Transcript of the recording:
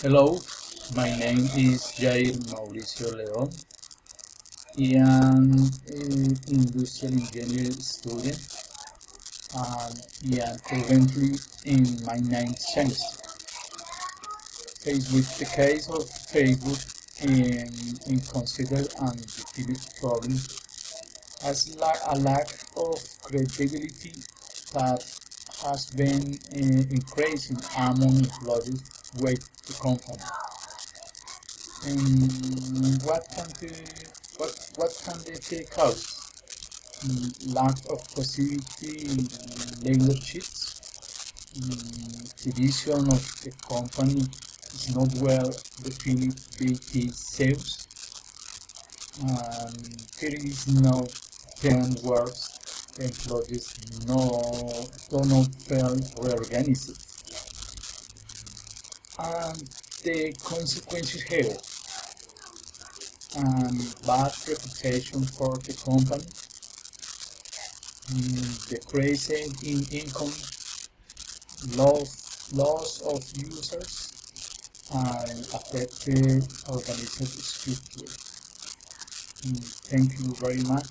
Hello, my name is Jair Mauricio León. I am an industrial engineering student and I am currently in my ninth semester. Faced with the case of Facebook in consider an utility problem as a lack of credibility that has been increasing among employees with the company. What can the cause? Lack of positivity leaderships. The vision of the company is not well defined by the sales. There is no term works. The employees do not feel reorganized. And the consequences here bad reputation for the company, decreasing in income, loss of users, and affected organizational structure. Thank you very much.